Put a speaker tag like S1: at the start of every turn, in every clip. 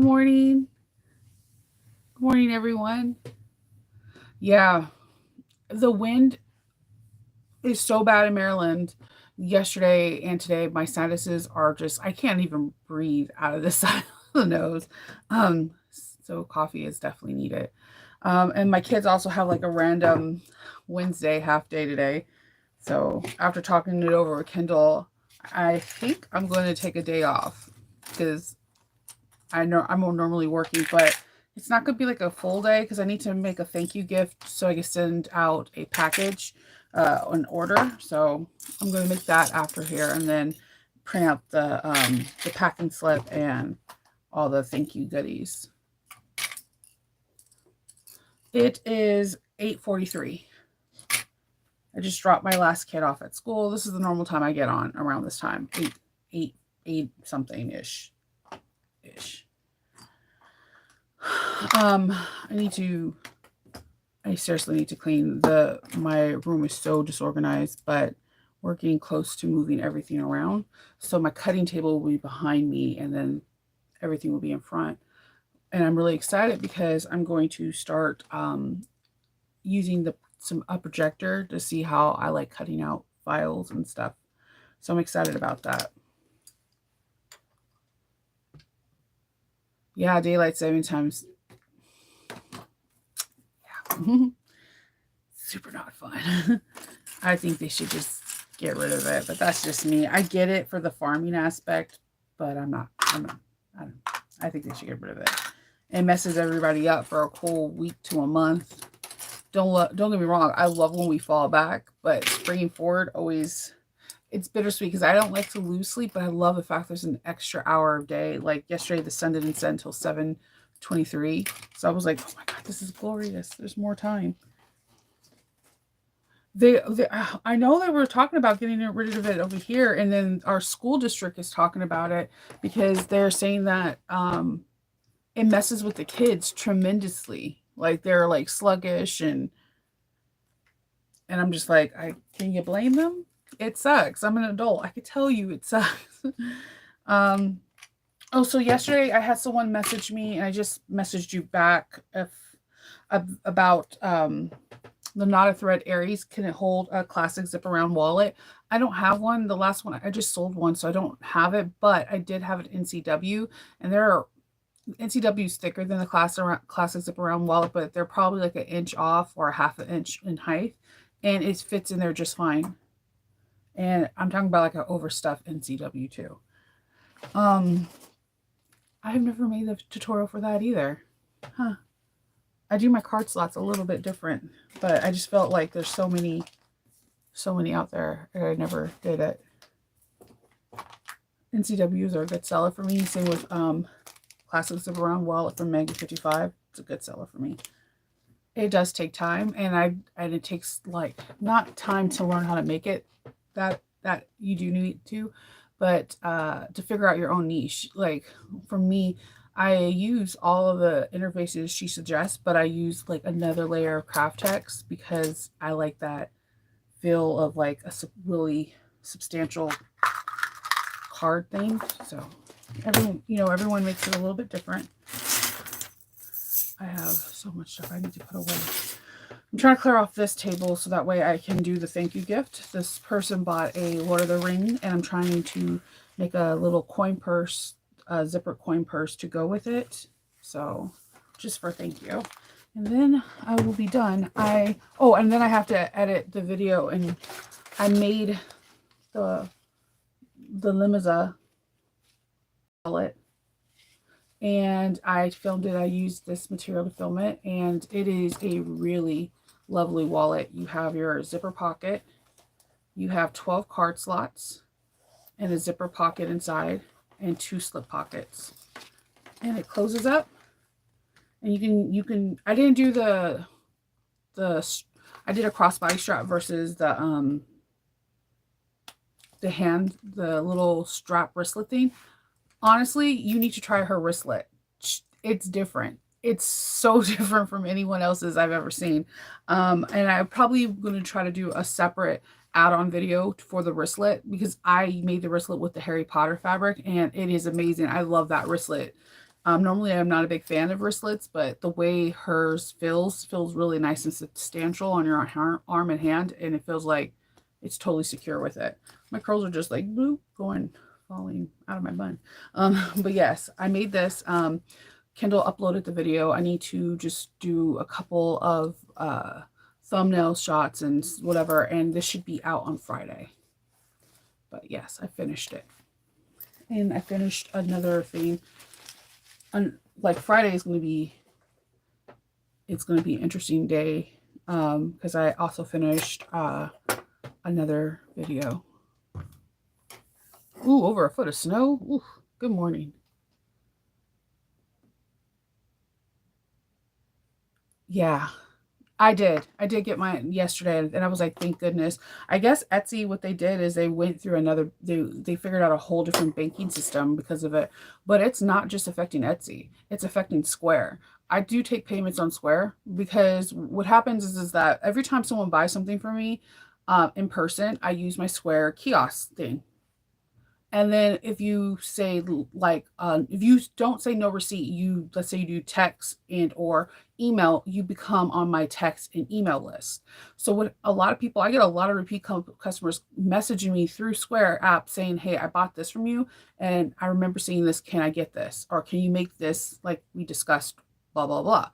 S1: morning. Good morning, everyone. Yeah, the wind is so bad in Maryland. Yesterday and today, my sinuses are just, I can't even breathe out of the side of the nose. Um, so coffee is definitely needed. And my kids also have like a random Wednesday half day today. So after talking it over with Kendall, I think I'm going to take a day off because I know I'm normally working, but it's not going to be like a full day because I need to make a thank you gift so I can send out a package, an order. So I'm going to make that after here and then print out the packing slip and all the thank you goodies. It is 8:43. I just dropped my last kid off at school. This is the normal time I get on around this time, 8 something ish. I need to. I seriously need to clean my room is so disorganized, but we're getting close to moving everything around. So my cutting table will be behind me and then everything will be in front. And I'm really excited because I'm going to start using a projector to see how I like cutting out files and stuff. So I'm excited about that. Yeah, daylight saving times. Yeah. Super not fun. I think they should just get rid of it, but that's just me. I get it for the farming aspect, but I'm not. I think they should get rid of it. It messes everybody up for a cool week to a month. Don't get me wrong. I love when we fall back, but springing forward always it's bittersweet because I don't like to lose sleep, but I love the fact there's an extra hour of day. Like yesterday, the sun didn't set until 7:23, so I was like, oh my god, this is glorious. There's more time. They I know they were talking about getting rid of it over here, and then our school district is talking about it because they're saying that it messes with the kids tremendously. Like they're like sluggish and I'm just like, I can you blame them? It sucks. I'm an adult. I could tell you it sucks. um oh, so yesterday I had someone message me and I just messaged you back if about the Not a Thread Aries. Can it hold a classic zip around wallet? I don't have one. The last one I just sold one, so I don't have it, but I did have it NCW, and NCW is thicker than the classic zip around wallet, but they're probably like an inch off or a half an inch in height, and it fits in there just fine. And I'm talking about like an overstuffed NCW too. Um, I've never made the tutorial for that either. Huh. I do my card slots a little bit different, but I just felt like there's so many out there, and I never did it. NCWs are a good seller for me. Same with Classics of Around Wallet from Maggie 55. It's a good seller for me. It does take time, and it takes like not time to learn how to make it. That you do need to, but to figure out your own niche. Like for me, I use all of the interfaces she suggests, but I use like another layer of craft text because I like that feel of like a really substantial card thing. So everyone makes it a little bit different. I have so much stuff I need to put away. I'm trying to clear off this table so that way I can do the thank you gift. This person bought a Lord of the Ring, and I'm trying to make a little coin purse, a zipper coin purse to go with it. So just for thank you. And then I will be done. And then I have to edit the video, and I made the Limiza wallet, and I filmed it. I used this material to film it, and it is a really lovely wallet. You have your zipper pocket, you have 12 card slots, and a zipper pocket inside, and 2 slip pockets, and it closes up. And you can. I didn't do the I did a crossbody strap versus the little strap wristlet thing. Honestly, you need to try her wristlet. It's different. It's so different from anyone else's I've ever seen. And I'm probably going to try to do a separate add-on video for the wristlet because I made the wristlet with the Harry Potter fabric and it is amazing. I love that wristlet. Normally I'm not a big fan of wristlets, but the way hers feels really nice and substantial on your arm and hand, and it feels like it's totally secure with it. My curls are just like bloop, falling out of my bun. But yes, I made this. Kendall uploaded the video. I need to just do a couple of thumbnail shots and whatever, and this should be out on Friday. But yes, I finished it. And I finished another thing. Like Friday is going to be, it's going to be an interesting day because I also finished another video. Ooh, over a foot of snow. Ooh, good morning. Yeah, I did. I did get mine yesterday, and I was like, thank goodness. I guess Etsy, what they did is they went through another, they figured out a whole different banking system because of it. But it's not just affecting Etsy, it's affecting Square. I do take payments on Square because what happens is that every time someone buys something from me in person, I use my Square kiosk thing. And then if you say like, if you don't say no receipt, you, let's say you do text and or email, you become on my text and email list. So what a lot of people, I get a lot of repeat customers messaging me through Square app saying, hey, I bought this from you. And I remember seeing this. Can I get this? Or can you make this like we discussed, blah, blah, blah.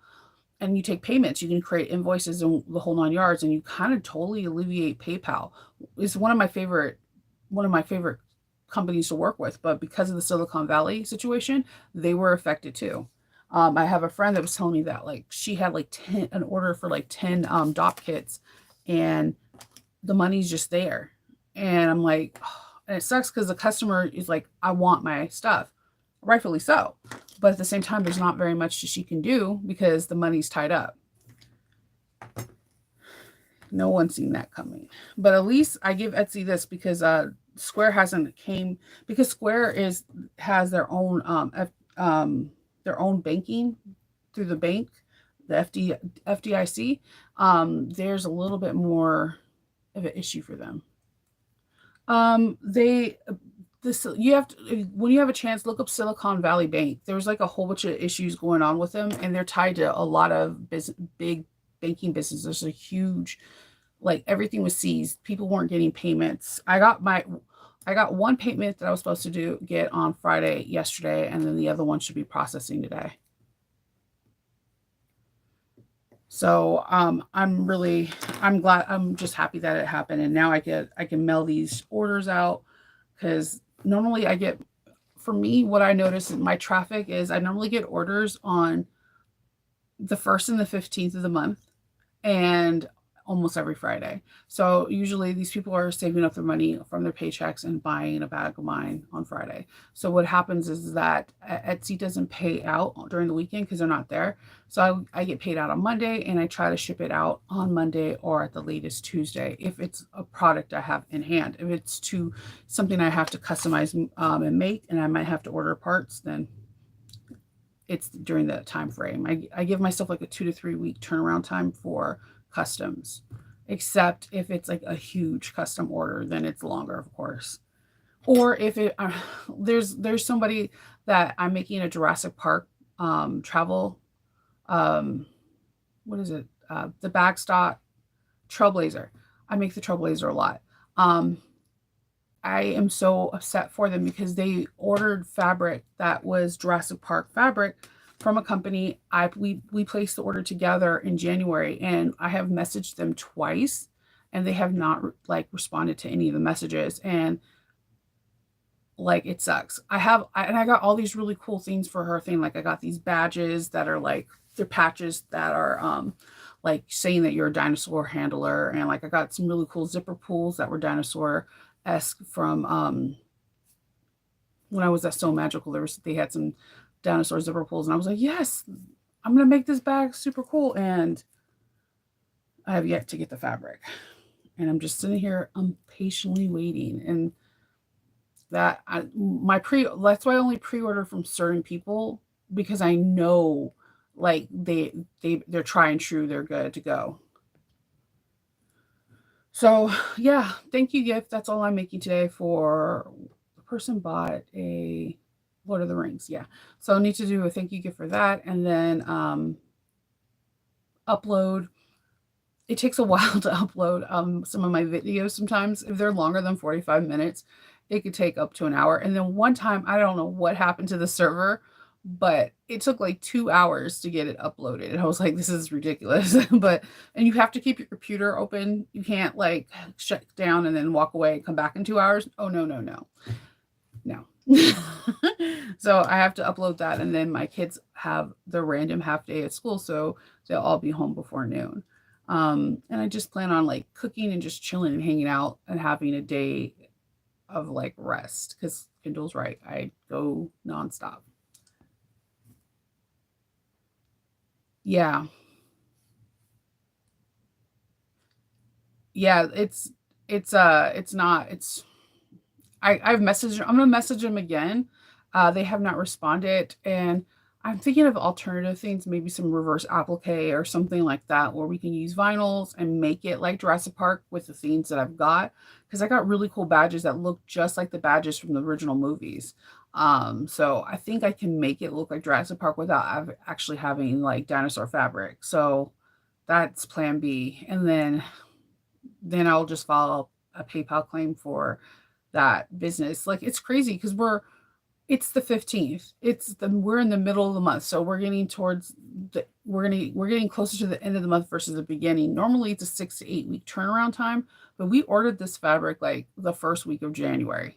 S1: And you take payments, you can create invoices and the whole 9 yards, and you kind of totally alleviate PayPal. It's one of my favorite companies to work with, but because of the Silicon Valley situation, they were affected too. I have a friend that was telling me that like she had like an order for like 10 DOP kits, and the money's just there. And I'm like, oh, and it sucks because the customer is like, I want my stuff, rightfully so. But at the same time, there's not very much that she can do because the money's tied up. No one's seen that coming. But at least I give Etsy this because Square hasn't came because Square has their own banking through the bank, the FDIC. There's a little bit more of an issue for them. They this you have to, when you have a chance, look up Silicon Valley Bank. There's like a whole bunch of issues going on with them, and they're tied to a lot of big banking businesses. There's a huge, like everything was seized. People weren't getting payments. I got one payment that I was supposed to get on Friday yesterday, and then the other one should be processing today. So I'm glad, I'm just happy that it happened, and now I can mail these orders out because normally I get, for me, what I notice in my traffic is I normally get orders on the 1st and the 15th of the month, and almost every Friday. So usually these people are saving up their money from their paychecks and buying a bag of mine on Friday. So what happens is that Etsy doesn't pay out during the weekend because they're not there. So I get paid out on Monday, and I try to ship it out on Monday or at the latest Tuesday if it's a product I have in hand. If it's something I have to customize and make, and I might have to order parts, then it's during that time frame. I give myself like a 2 to 3 week turnaround time for customs, except if it's like a huge custom order, then it's longer, of course. Or if there's somebody that I'm making a Jurassic Park travel, what is it? The Backstock Trailblazer. I make the Trailblazer a lot. I am so upset for them because they ordered fabric that was Jurassic Park fabric from a company. We placed the order together in January, and I have messaged them twice, and they have not like responded to any of the messages, and like it sucks. I got all these really cool things for her thing. Like I got these badges that are like, they're patches that are like saying that you're a dinosaur handler, and like I got some really cool zipper pulls that were dinosaur-esque from when I was at So Magical. They had some dinosaur zipper pulls, and I was like, yes, I'm gonna make this bag super cool. And I have yet to get the fabric, and I'm just sitting here, I'm patiently waiting. And that's why I only pre-order from certain people, because I know like they're tried and true, they're good to go. So yeah, thank you gift. That's all I'm making today. For the person bought a Lord of the Rings, yeah. So I need to do a thank you gift for that, and then upload. It takes a while to upload some of my videos sometimes. If they're longer than 45 minutes, it could take up to an hour. And then one time, I don't know what happened to the server, but it took like 2 hours to get it uploaded. And I was like, this is ridiculous. And you have to keep your computer open. You can't like shut down and then walk away and come back in 2 hours. Oh, no, no, no, no. So I have to upload that. And then my kids have the random half day at school. So they'll all be home before noon. And I just plan on like cooking and just chilling and hanging out and having a day of like rest because Kindle's right. I go nonstop. Yeah. Yeah. It's not, it's, I've messaged, I'm going to message them again. They have not responded. And I'm thinking of alternative things, maybe some reverse applique or something like that, where we can use vinyls and make it like Jurassic Park with the themes that I've got. Because I got really cool badges that look just like the badges from the original movies. So I think I can make it look like Jurassic Park without actually having like dinosaur fabric. So that's plan B. And then I'll just file a PayPal claim for that business. Like it's crazy because it's the 15th. We're in the middle of the month. So we're getting towards we're getting closer to the end of the month versus the beginning. Normally it's a 6 to 8 week turnaround time, but we ordered this fabric like the first week of January.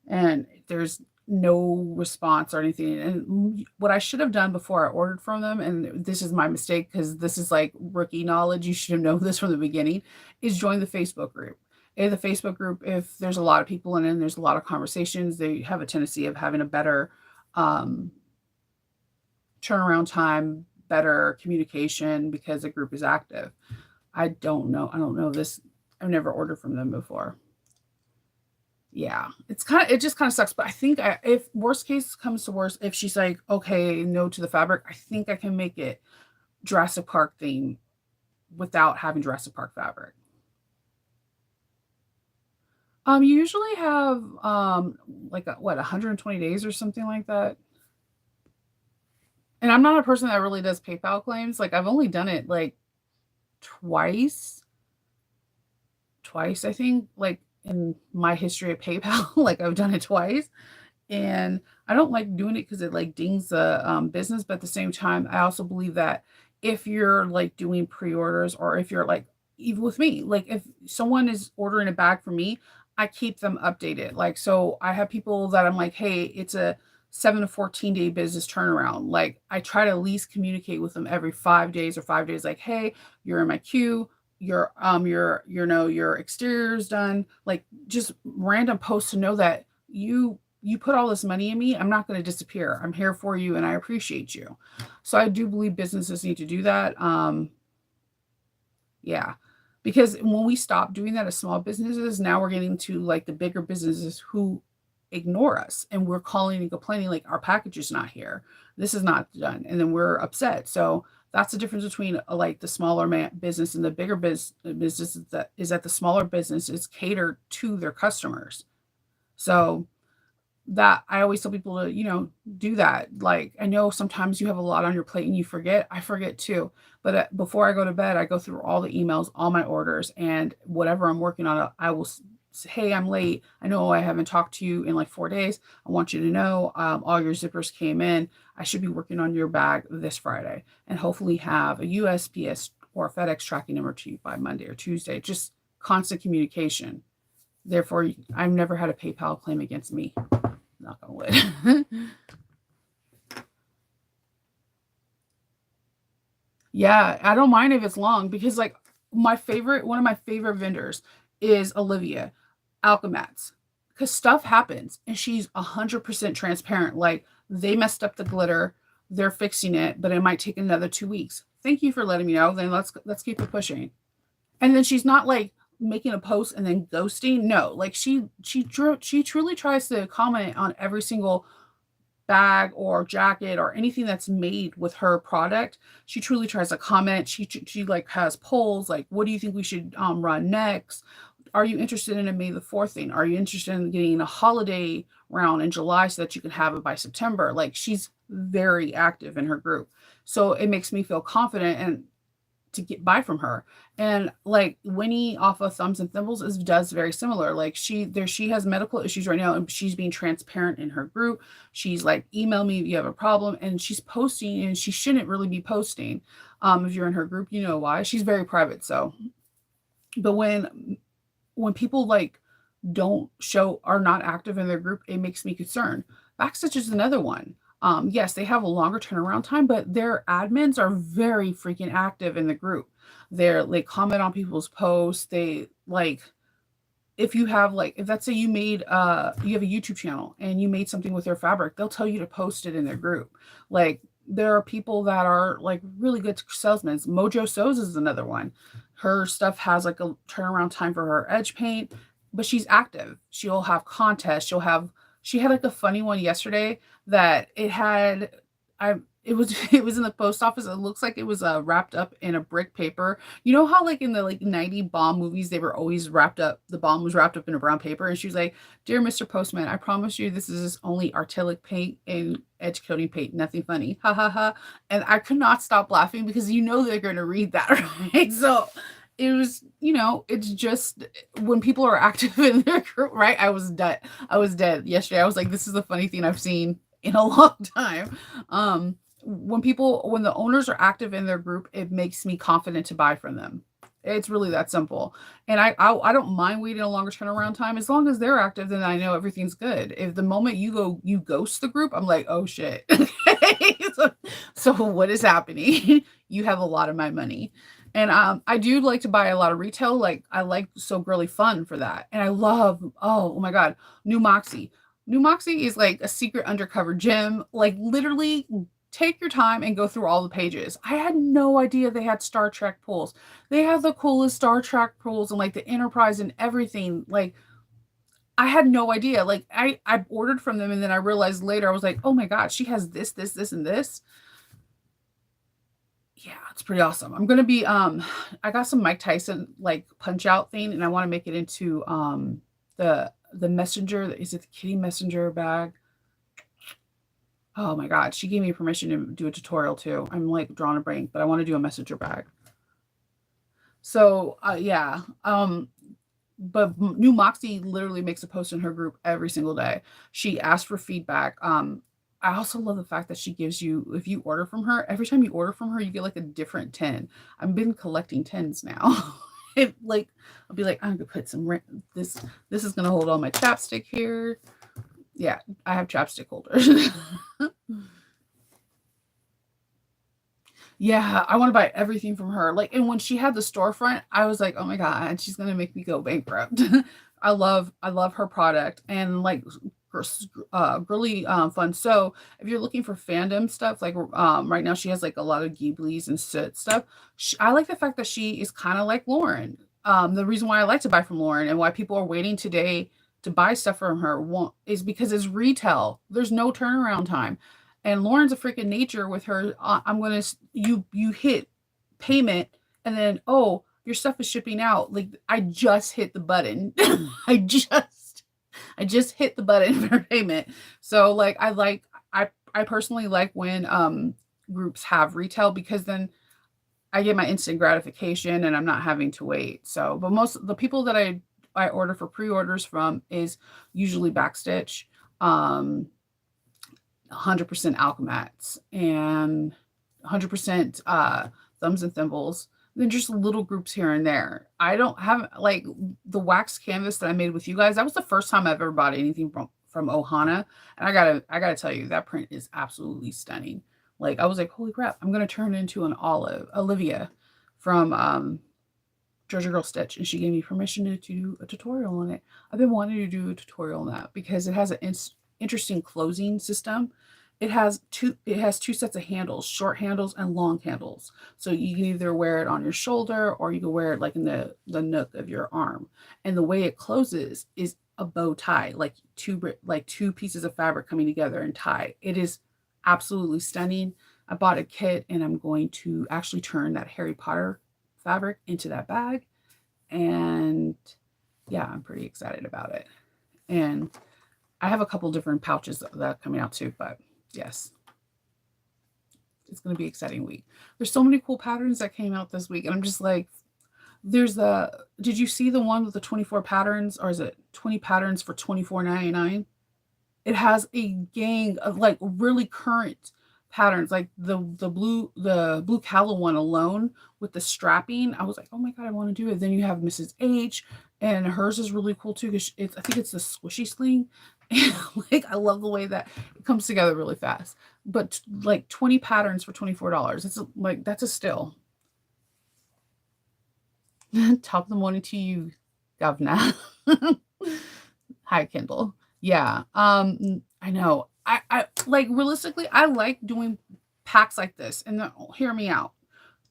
S1: And there's no response or anything. And what I should have done before I ordered from them, and this is my mistake because this is like rookie knowledge, you should have known this from the beginning, is join the Facebook group. In the Facebook group, if there's a lot of people in it and there's a lot of conversations, they have a tendency of having a better um, turnaround time, better communication because the group is active. I don't know. I don't know this. I've never ordered from them before. Yeah, it just kind of sucks. But I think if worst case comes to worst, if she's like, okay, no to the fabric, I think I can make it Jurassic Park theme without having Jurassic Park fabric. You usually have like what 120 days or something like that. And I'm not a person that really does PayPal claims. Like I've only done it like twice, twice I think, like in my history of PayPal. Like I've done it twice. And I don't like doing it because it like dings the business. But at the same time, I also believe that if you're like doing pre-orders or if you're like even with me, like if someone is ordering a bag for me, I keep them updated. Like so I have people that I'm like, hey, it's a 7 to 14 day business turnaround. Like I try to at least communicate with them every 5 days or 5 days, like, hey, you're in my queue, your exterior is done, like just random posts to know that you put all this money in me. I'm not going to disappear. I'm here for you and I appreciate you. So I do believe businesses need to do that. Yeah. Because when we stop doing that as small businesses, now we're getting to like the bigger businesses who ignore us and we're calling and complaining like our package is not here. This is not done. And then we're upset. So that's the difference between like the smaller business and the bigger business that is that the smaller business is catered to their customers. So that I always tell people to, do that. Like, I know sometimes you have a lot on your plate and you forget. I forget too. But before I go to bed, I go through all the emails, all my orders, and whatever I'm working on, I will say, hey, I'm late. I know I haven't talked to you in like 4 days. I want you to know all your zippers came in. I should be working on your bag this Friday and hopefully have a USPS or a FedEx tracking number to you by Monday or Tuesday. Just constant communication. Therefore, I've never had a PayPal claim against me. Knock on wood. Yeah, I don't mind if it's long because like one of my favorite vendors is Olivia Alchemats because stuff happens and she's 100% transparent. Like they messed up the glitter, they're fixing it, but it might take another 2 weeks. Thank you for letting me know. Then let's keep it pushing. And then she's not like making a post and then ghosting. No, like she truly tries to comment on every single bag or jacket or anything that's made with her product. She truly tries to comment. She like has polls like, what do you think we should run next? are you interested in a May the 4th thing? Are you interested in getting a holiday round in July so that you can have it by September? Like, she's very active in her group. So it makes me feel confident and to get buy from her. And like Winnie off of Thumbs and Thimbles does very similar. Like she has medical issues right now and she's being transparent in her group. She's like, email me if you have a problem. And she's posting, and she shouldn't really be posting. If you're in her group, you know why. She's very private. So, but when people like don't show, are not active in their group, it makes me concerned. Backstitch is another one. Yes, they have a longer turnaround time, but their admins are very freaking active in the group. They comment on people's posts. They like, if you have like, if let's say you have a YouTube channel and you made something with their fabric, they'll tell you to post it in their group. Like, there are people that are like really good salesmen. Mojo Sews is another one. Her stuff has like a turnaround time for her edge paint, but she's active. She'll have contests. She had like a funny one yesterday that it was it was in the post office. It looks like it was wrapped up in a brick paper. You know how like in the like 90 bomb movies, they were always wrapped up, the bomb was wrapped up in a brown paper. And she was like, "Dear Mr. Postman, I promise you this is only acrylic paint and edge coating paint, nothing funny. Ha ha ha." And I could not stop laughing because they're going to read that, right? So it was, it's just when people are active in their group, right? I was dead. Yesterday. I was like, this is the funny thing I've seen in a long time. When the owners are active in their group, it makes me confident to buy from them. It's really that simple. And I don't mind waiting a longer turnaround time. As long as they're active, then I know everything's good. If the moment you ghost the group, I'm like, oh shit. So what is happening? You have a lot of my money. And I do like to buy a lot of retail. Like, I like So Girly Fun for that. And I love, oh my God, New Moxie. New Moxie is like a secret undercover gym. Like, literally take your time and go through all the pages. I had no idea they had Star Trek pools. They have the coolest Star Trek pools and like the Enterprise and everything. Like, I had no idea. Like, I ordered from them, and then I realized later, I was like, oh my God, she has this, and this. Yeah, it's pretty awesome. I'm gonna be I got some Mike Tyson like punch out thing, and I want to make it into the messenger. Is it the kitty messenger bag? Oh my God, she gave me permission to do a tutorial too. I'm like drawing a brain, but I want to do a messenger bag. So yeah. But New Moxie literally makes a post in her group every single day. She asked for feedback. I also love the fact that she gives you, if you order from her, every time you order from her, you get like a different tin. I've been collecting tins now. Like, I'll be like, I'm gonna put this is gonna hold all my chapstick here. Yeah, I have chapstick holders. Yeah, I want to buy everything from her. Like, and when she had the storefront, I was like, oh my God, she's gonna make me go bankrupt. I love her product, and like girly fun. So if you're looking for fandom stuff, like right now she has like a lot of Ghibli's and Soot stuff. I like the fact that she is kind of like Lauren. The reason why I like to buy from Lauren and why people are waiting today to buy stuff from her is because it's retail. There's no turnaround time. And Lauren's a freaking nature with her. I'm gonna you hit payment, and then, oh, your stuff is shipping out. Like, I just hit the button. I just hit the button for payment. So like, I personally like when groups have retail, because then I get my instant gratification and I'm not having to wait. So, but most of the people that I order for pre-orders from is usually Backstitch. 100% Alchemats, and 100% Thumbs and Thimbles. Then just little groups here and there. I don't have like the wax canvas that I made with you guys. That was the first time I've ever bought anything from Ohana, and I gotta tell you, that print is absolutely stunning. Like, I was like, holy crap, I'm gonna turn it into an Olivia from Treasure Girl Stitch, and she gave me permission to do a tutorial on it. I've been wanting to do a tutorial on that because it has an interesting closing system. It has two sets of handles, short handles and long handles. So you can either wear it on your shoulder, or you can wear it like in the nook of your arm. And the way it closes is a bow tie, like two pieces of fabric coming together and tie. It is absolutely stunning. I bought a kit, and I'm going to actually turn that Harry Potter fabric into that bag. And yeah, I'm pretty excited about it. And I have a couple different pouches that are coming out too, but yes, it's going to be an exciting week. There's so many cool patterns that came out this week, and I'm just like, there's the. Did you see the one with the 24 patterns, or is it 20 patterns for $24.99? It has a gang of like really current patterns, like the blue Calla one alone with the strapping. I was like, oh my god, I want to do it. Then you have Mrs. H, and hers is really cool too because it's, I think it's the squishy sling, and like I love the way that it comes together really fast. But like 20 patterns for $24, it's like that's a steal. Top of the morning to you, Governor. Hi, Kindle. Yeah. I know. I like realistically, I like doing packs like this. And hear me out.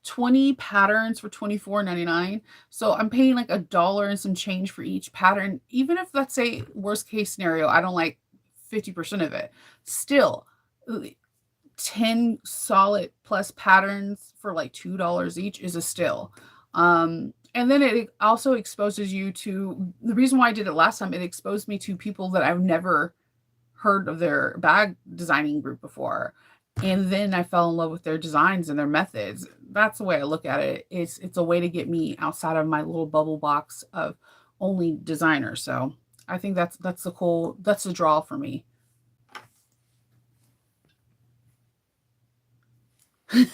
S1: 20 patterns for $24.99. So I'm paying like $1 and some change for each pattern. Even if, let's say, worst case scenario, I don't like 50% of it. Still, 10 solid plus patterns for like $2 each is a steal. And then it also exposes you to the reason why I did it last time. It exposed me to people that I've never heard of their bag designing group before. And then I fell in love with their designs and their methods. That's the way I look at it. It's a way to get me outside of my little bubble box of only designers. So I think that's the draw for me.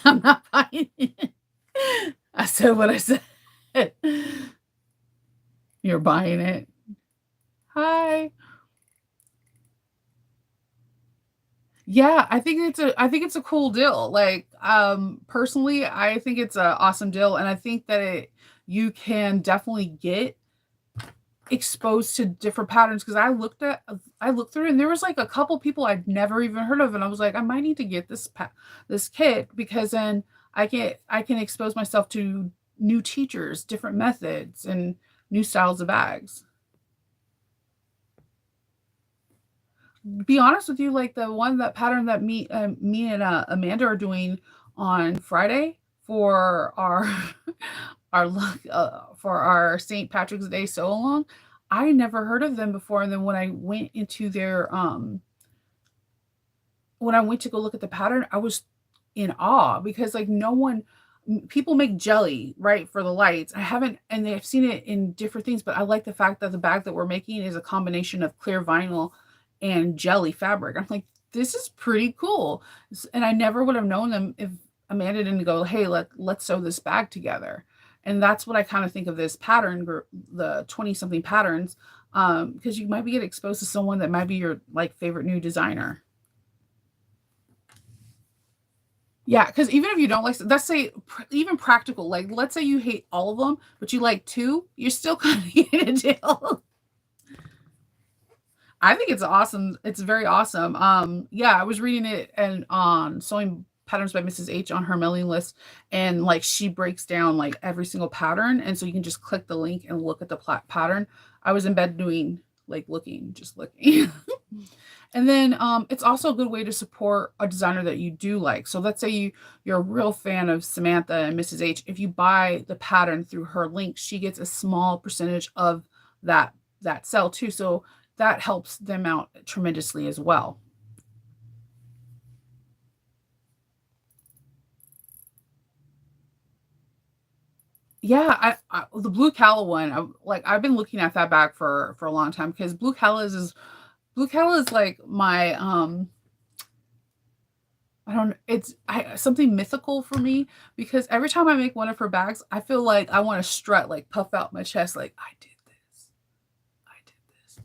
S1: I'm not buying it. I said what I said. You're buying it. Hi. Yeah, I think it's a cool deal. Like, personally, I think it's a awesome deal, and I think that you can definitely get exposed to different patterns because I looked through and there was like a couple people I'd never even heard of, and I was like, I might need to get this kit because then I can expose myself to new teachers, different methods, and new styles of bags. Be honest with you, like that pattern that me and Amanda are doing on Friday for our for our St. Patrick's Day sew along. I never heard of them before, and then when I went to go look at the pattern, I was in awe because like no one people make jelly, right, for the lights. I haven't and they've seen it in different things, but I like the fact that the bag that we're making is a combination of clear vinyl and jelly fabric. I'm like, this is pretty cool. And I never would have known them if Amanda didn't go, hey, let's sew this bag together. And that's what I kind of think of this pattern group, the 20 something patterns, because you might be get exposed to someone that might be your like favorite new designer. Yeah, because even if you don't like, let's say even practical, like let's say you hate all of them, but you like two, you're still kind of getting a deal. I think it's awesome. It's very awesome. Yeah, I was reading it and on Sewing Patterns by Mrs. H on her mailing list, and like she breaks down like every single pattern, and so you can just click the link and look at the pattern. I was in bed doing like looking, just looking. And then it's also a good way to support a designer that you do like. So let's say you're a real fan of Samantha and Mrs. H. If you buy the pattern through her link, she gets a small percentage of that sell too. So that helps them out tremendously as well. Yeah, the Blue Calla one, I've been looking at that bag for a long time because Blue Calla is like my I don't it's something mythical for me because every time I make one of her bags, I feel like I want to strut, like puff out my chest, like I did this. I did this.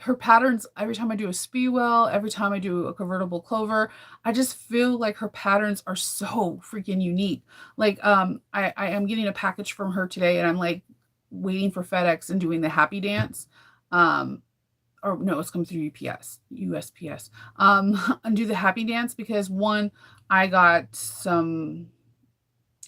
S1: Her patterns, every time I do a Speedwell, every time I do a convertible clover, I just feel like her patterns are so freaking unique. Like, I am getting a package from her today and I'm like waiting for FedEx and doing the happy dance. Um, or no, it's coming through USPS. And do the happy dance because one, I got some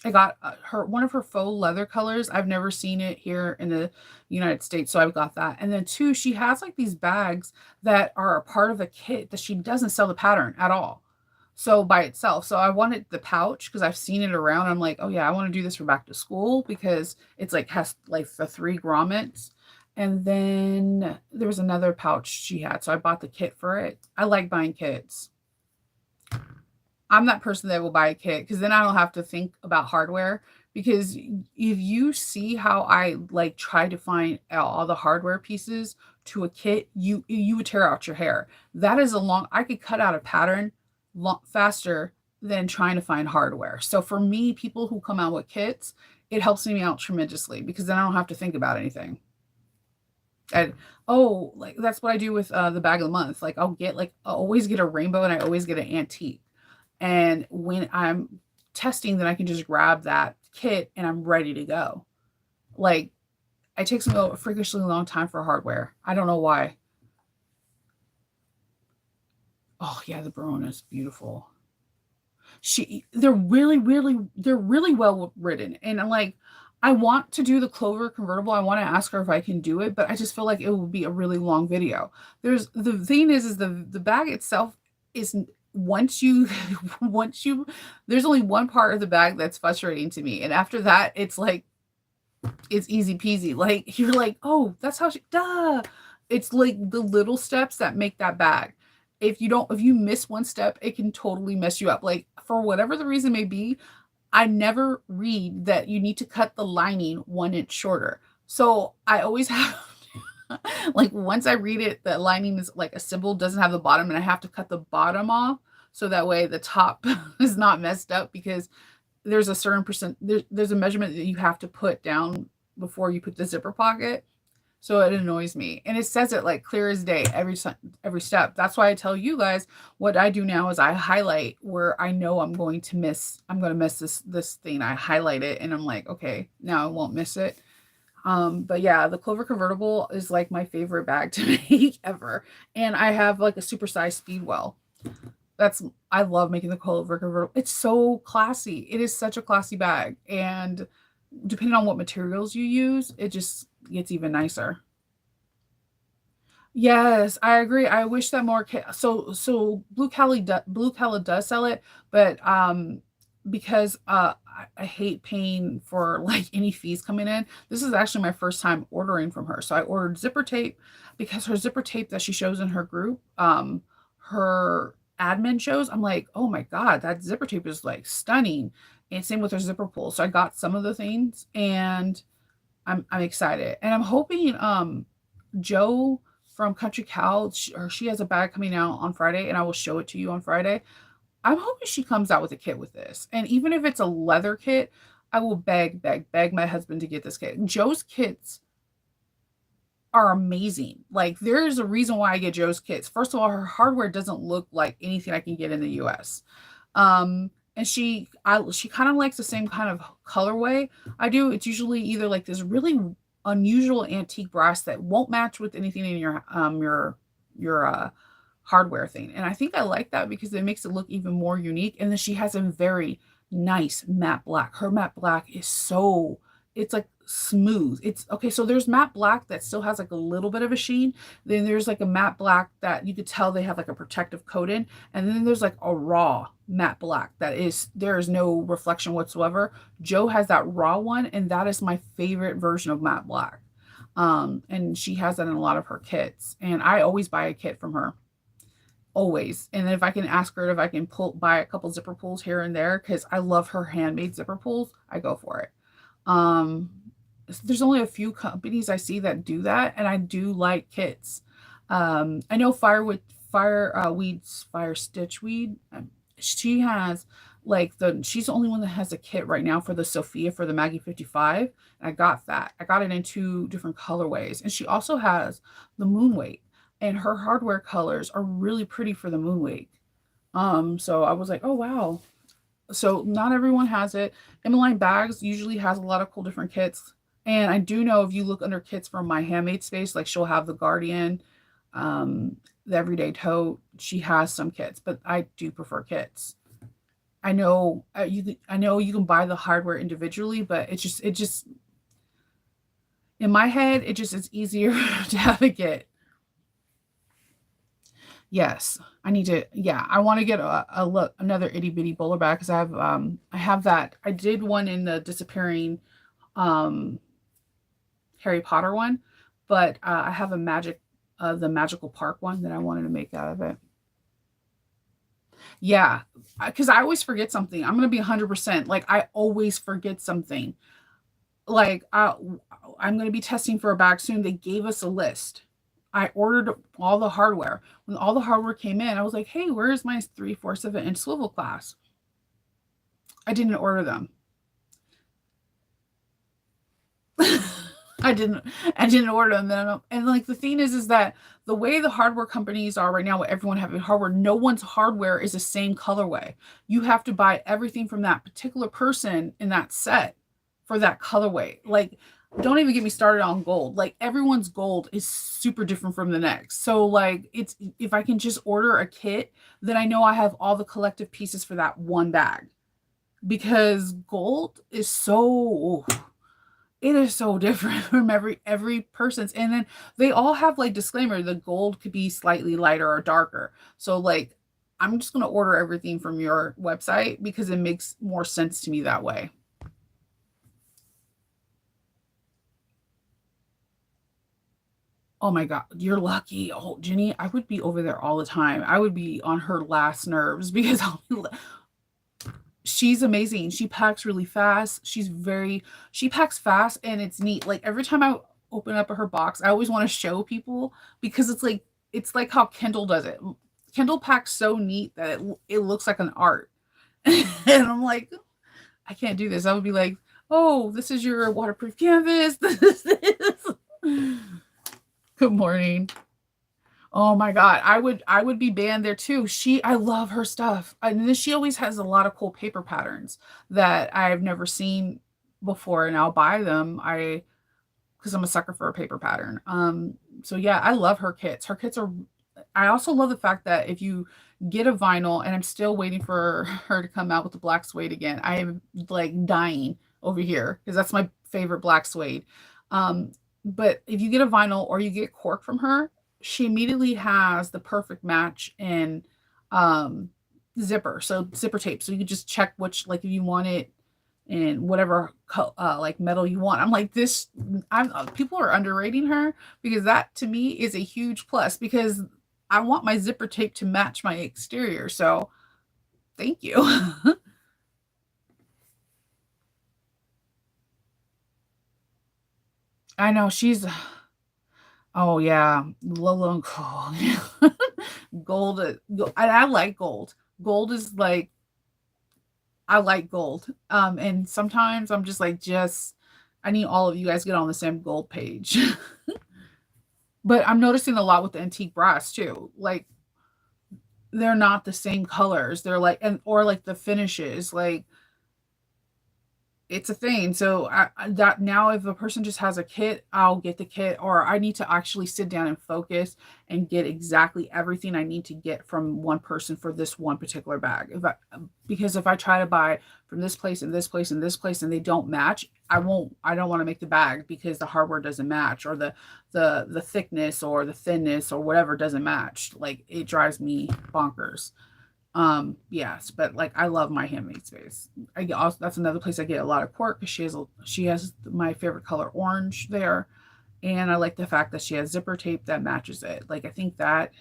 S1: I got her one of her faux leather colors. I've never seen it here in the United States, so I've got that. And then two, she has like these bags that are a part of a kit that she doesn't sell the pattern at all. So by itself. So I wanted the pouch because I've seen it around. I'm like, oh yeah, I want to do this for back to school because it's like has like the three grommets. And then there was another pouch she had, so I bought the kit for it. I like buying kits. I'm that person that will buy a kit because then I don't have to think about hardware. Because if you see how I like try to find all the hardware pieces to a kit, you would tear out your hair. That is a long. I could cut out a pattern faster than trying to find hardware. So for me, people who come out with kits, it helps me out tremendously because then I don't have to think about anything. And oh, like that's what I do with the bag of the month. Like I'll always get a rainbow and I always get an antique. And when I'm testing, then I can just grab that kit and I'm ready to go. Like it takes me a freakishly long time for hardware. I don't know why. Oh yeah, the Barona is beautiful. They're really well written. And I'm like, I want to do the Clover convertible. I want to ask her if I can do it, but I just feel like it would be a really long video. There's the thing is the bag itself is once you once you there's only one part of the bag that's frustrating to me. And after that, it's like it's easy peasy. Like you're like, oh, that's how she duh. It's like the little steps that make that bag. If you miss one step, it can totally mess you up. Like for whatever the reason may be, I never read that you need to cut the lining 1 inch shorter. So I always have like once I read it, the lining is like a symbol, doesn't have the bottom, and I have to cut the bottom off so that way the top is not messed up because there's a certain there's a measurement that you have to put down before you put the zipper pocket. So it annoys me. And it says it like clear as day every step. That's why I tell you guys what I do now is I highlight where I know I'm going to miss this thing. I highlight it and I'm like, okay, now I won't miss it. But yeah, the Clover convertible is like my favorite bag to make ever. And I have like a supersized Speedwell. That's I love making the Clover convertible. It's so classy. It is such a classy bag. And depending on what materials you use, it just gets even nicer. Yes, I agree. I wish that more so Blue Cali does sell it, but because I hate paying for like any fees coming in. This is actually my first time ordering from her. So I ordered zipper tape because her zipper tape that she shows in her group, her admin shows, I'm like, oh my God, that zipper tape is like stunning. And same with her zipper pull. So I got some of the things and I'm excited. And I'm hoping Joe from Country Cow, she has a bag coming out on Friday, and I will show it to you on Friday. I'm hoping she comes out with a kit with this. And even if it's a leather kit, I will beg my husband to get this kit. Joe's kits are amazing. Like there's a reason why I get Joe's kits. First of all, her hardware doesn't look like anything I can get in the US. And she kind of likes the same kind of colorway I do. It's usually either like this really unusual antique brass that won't match with anything in your hardware thing. And I think I like that because it makes it look even more unique. And then she has a very nice matte black. Her matte black is so it's like smooth. It's okay. So there's matte black that still has like a little bit of a sheen. Then there's like a matte black that you could tell they have like a protective coat in. And then there's like a raw matte black that is there is no reflection whatsoever. Joe has that raw one, and that is my favorite version of matte black. And she has that in a lot of her kits. And I always buy a kit from her. Always. And then if I can ask her if I can buy a couple zipper pulls here and there, because I love her handmade zipper pulls, I go for it. Um, there's only a few companies I see that do that, and I do like kits. I know Fire Stitch Weed. She has like she's the only one that has a kit right now for the Sophia for the Maggie 55. And I got that. I got it in 2 different colorways, and she also has the Moonweight, and her hardware colors are really pretty for the Moonweight. So I was like, oh wow, so not everyone has it. Emmeline Bags usually has a lot of cool different kits. And I do know if you look under kits from my handmade space, like she'll have the Guardian, the Everyday Tote. She has some kits, but I do prefer kits. I know you can buy the hardware individually, but it just in my head it just is easier to have a kit. Yes, I need to. Yeah, I want to get a look another itty bitty bowler bag because I have that. I did one in the disappearing um Harry Potter one, But I have a the Magical Park one that I wanted to make out of it. Yeah, because I always forget something. I'm gonna be 100%. Like I always forget something. Like I'm gonna be testing for a bag soon. They gave us a list. I ordered all the hardware. When all the hardware came in, I was like, "Hey, where's my 3/4 of an inch swivel class?" I didn't order them. I didn't I didn't order them. And like the thing is that the way the hardware companies are right now, with everyone having hardware, no one's hardware is the same colorway. You have to buy everything from that particular person in that set for that colorway. Like, don't even get me started on gold. Like everyone's gold is super different from the next. So like it's if I can just order a kit, then I know I have all the collective pieces for that one bag. Because gold is so it is so different from every person's. And then they all have like disclaimer, the gold could be slightly lighter or darker. So like I'm just going to order everything from your website because it makes more sense to me that way. Oh my god, you're lucky. Oh, Jenny, I would be over there all the time. I would be on her last nerves because she's amazing. She packs really fast. She packs fast and it's neat. Like every time I open up her box, I always want to show people because it's like how Kendall does it. Kendall packs so neat that it looks like an art. And I'm like, I can't do this. I would be like, "Oh, this is your waterproof canvas." This is Good morning. Oh my god, I would be banned there too. I love her stuff. And then she always has a lot of cool paper patterns that I've never seen before, and I'll buy them. I because I'm a sucker for a paper pattern. So yeah, I love her kits. Her kits are I also love the fact that if you get a vinyl, and I'm still waiting for her to come out with the black suede again. I am like dying over here because that's my favorite black suede. Um, but if you get a vinyl or you get cork from her, she immediately has the perfect match in um, zipper. So zipper tape. So you can just check which, like, if you want it in whatever like metal you want. I'm like this. I'm People are underrating her because that to me is a huge plus because I want my zipper tape to match my exterior. So thank you. I know she's oh yeah, Lolo and Cole. Gold, and I like gold. Gold is like I like gold. And sometimes I'm just like just I need all of you guys to get on the same gold page. But I'm noticing a lot with the antique brass too. Like they're not the same colors. They're like and or like the finishes. Like it's a thing. So that now if a person just has a kit, I'll get the kit, or I need to actually sit down and focus and get exactly everything I need to get from one person for this one particular bag. Because if I try to buy from this place and this place and this place and they don't match, I don't want to make the bag because the hardware doesn't match or the thickness or the thinness or whatever doesn't match. Like it drives me bonkers. Yes, but like I love my handmade space. I get also that's another place I get a lot of cork because she has my favorite color orange there, and I like the fact that she has zipper tape that matches it. Like I think that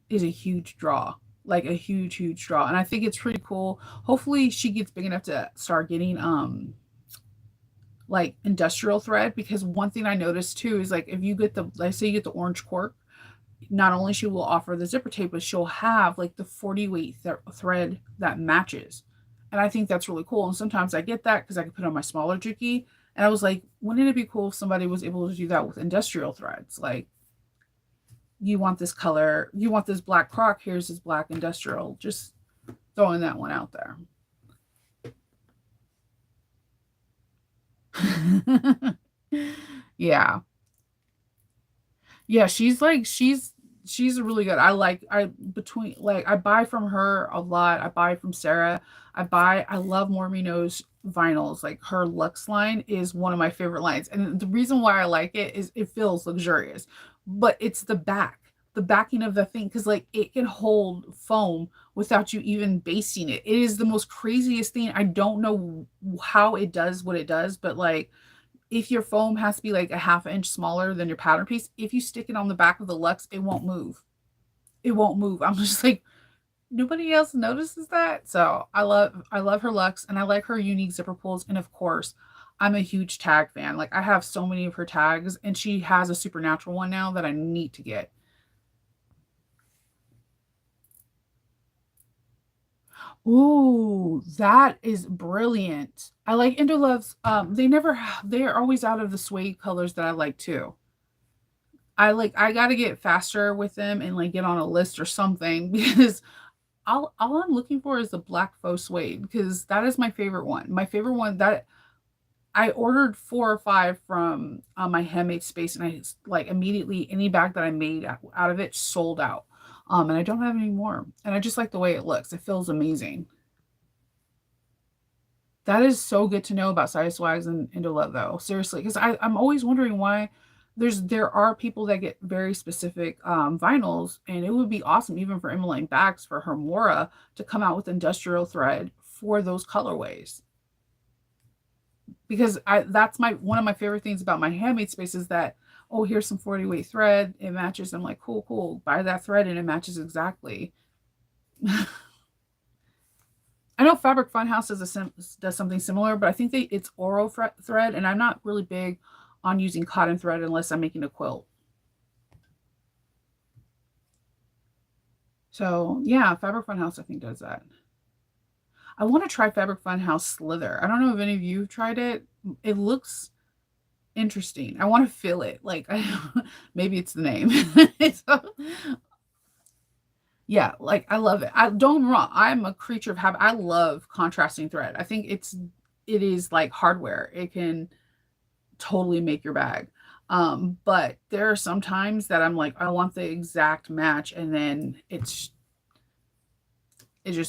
S1: is a huge draw, like a huge draw, and I think it's pretty cool. Hopefully, she gets big enough to start getting like industrial thread because one thing I noticed too is like if you get the let's say you get the orange cork, not only she will offer the zipper tape, but she'll have like the 40 weight thread that matches. And I think that's really cool. And sometimes I get that because I can put on my smaller Juki. And I was like, wouldn't it be cool if somebody was able to do that with industrial threads? Like, you want this color, you want this black croc, here's this black industrial. Just throwing that one out there. Yeah. Yeah, she's really good. I between like I buy from her a lot. I buy from Sarah. I love Mormino's vinyls. Like her Lux line is one of my favorite lines. And the reason why I like it is it feels luxurious. But it's the backing of the thing cuz like it can hold foam without you even basting it. It is the most craziest thing. I don't know how it does what it does, but like if your foam has to be like a half inch smaller than your pattern piece, if you stick it on the back of the Luxe, it won't move. It won't move. I'm just like, nobody else notices that. So I love her Luxe, and I like her unique zipper pulls. And of course, I'm a huge tag fan. Like I have so many of her tags, and she has a supernatural one now that I need to get. Ooh, that is brilliant. I like Love's. They're always out of the suede colors that I like too. I gotta get faster with them and like get on a list or something because all I'm looking for is the black faux suede because that is my favorite one. My favorite one that I ordered 4 or 5 from my handmade space, and I like immediately any bag that I made out of it sold out. And I don't have any more. And I just like the way it looks. It feels amazing. That is so good to know about Science Swags and Indolove though. Seriously, because I'm always wondering why there are people that get very specific vinyls, and it would be awesome even for Emmeline Bax for her Mora to come out with industrial thread for those colorways. Because I that's my one of my favorite things about my handmade space is that, oh, here's some 40 weight thread, it matches. I'm like, cool, cool. Buy that thread and it matches exactly. I know Fabric Funhouse does something similar, but I think it's Oro thread, and I'm not really big on using cotton thread unless I'm making a quilt. So yeah, Fabric Funhouse I think does that. I want to try Fabric Funhouse Slither. I don't know if any of you have tried it. It looks interesting. I want to feel it. Like maybe it's the name. So, yeah, like I love it. I don't get me wrong. I'm a creature of habit. I love contrasting thread. I think it is like hardware. It can totally make your bag. But there are some times that I'm like, I want the exact match, and then it just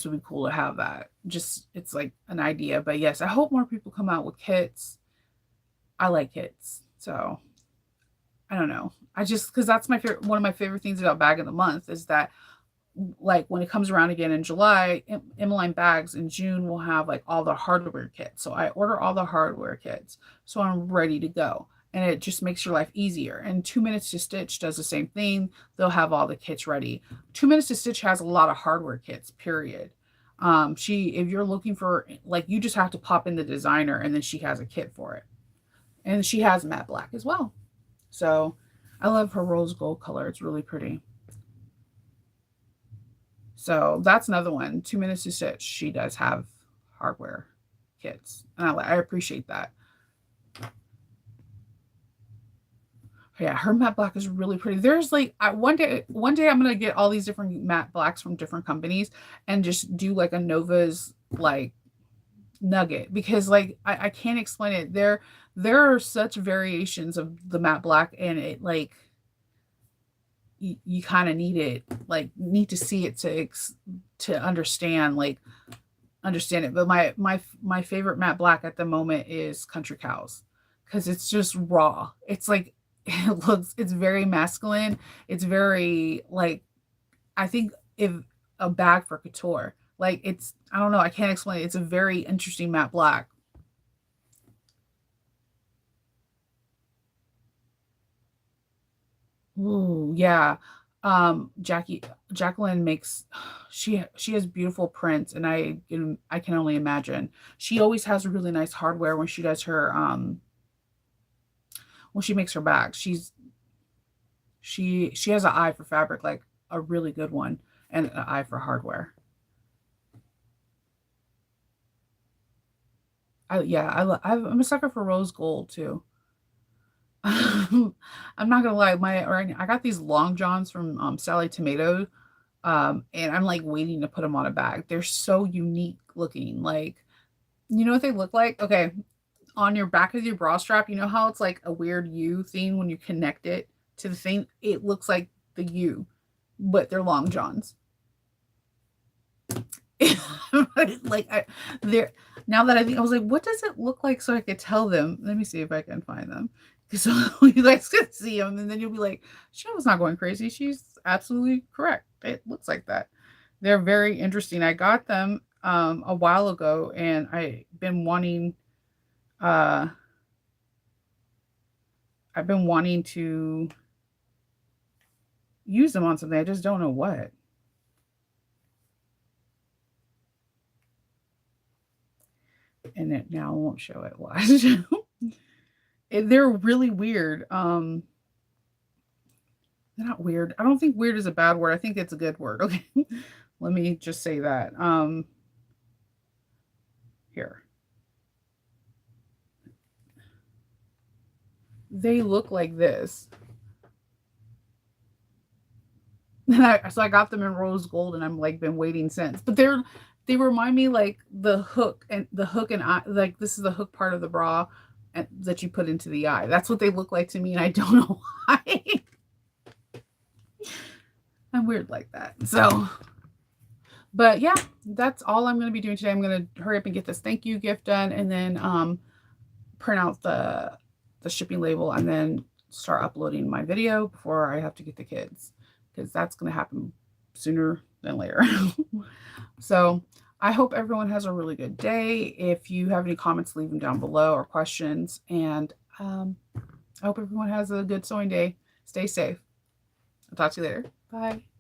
S1: would be cool to have that. Just it's like an idea. But yes, I hope more people come out with kits. I like kits. So I don't know. I just because that's my favorite one of my favorite things about bag of the month is that like when it comes around again in July, Emmeline Bags in June will have like all the hardware kits. So I order all the hardware kits. So I'm ready to go. And it just makes your life easier. And 2 Minutes to Stitch does the same thing. They'll have all the kits ready. 2 Minutes to Stitch has a lot of hardware kits, period. If you're looking for like you just have to pop in the designer and then she has a kit for it. And she has matte black as well. So I love her rose gold color. It's really pretty. So that's another one. 2 Minutes to Stitch. She does have hardware kits, and I appreciate that. Yeah, her matte black is really pretty. There's like one day I'm gonna get all these different matte blacks from different companies and just do like a Nova's like nugget because like I can't explain it. There are such variations of the matte black, and it like you kind of need it like need to see it to understand it. But my favorite matte black at the moment is Country Cows because it's just raw. It's like it's very masculine. It's very like I think if a bag for couture. Like it's I don't know, I can't explain it. It's a very interesting matte black. Ooh, yeah. Jacqueline makes she has beautiful prints, and I can only imagine. She always has really nice hardware when she does her when she makes her bags. She has an eye for fabric, like a really good one, and an eye for hardware. I'm a sucker for rose gold too. I'm not gonna lie, I got these long johns from Sally Tomato, and I'm like waiting to put them on a bag. They're so unique looking. Like, you know what they look like? Okay, on your back of your bra strap, you know how it's like a weird U thing when you connect it to the thing? It looks like the U, but they're long johns. like I, they're now that I think I was like, what does it look like so I could tell them? Let me see if I can find them. Because you guys could see them, and then you'll be like, she was not going crazy. She's absolutely correct. It looks like that. They're very interesting. I got them a while ago, and I've been wanting uh I've been wanting to use them on something. I just don't know what. And it now won't show it. Watch. They're really weird. They're not weird. I don't think weird is a bad word. I think it's a good word. Okay. Let me just say that. Here. They look like this. So I got them in rose gold and I'm like been waiting since. But they remind me like the hook and eye, like this is the hook part of the bra that you put into the eye. That's what they look like to me, and I don't know why. I'm weird like that. So, but yeah, that's all I'm going to be doing today. I'm going to hurry up and get this thank you gift done, and then print out the shipping label, and then start uploading my video before I have to get the kids, because that's going to happen sooner than later. So I hope everyone has a really good day. If you have any comments, leave them down below, or questions. And I hope everyone has a good sewing day. Stay safe. I'll talk to you later. Bye.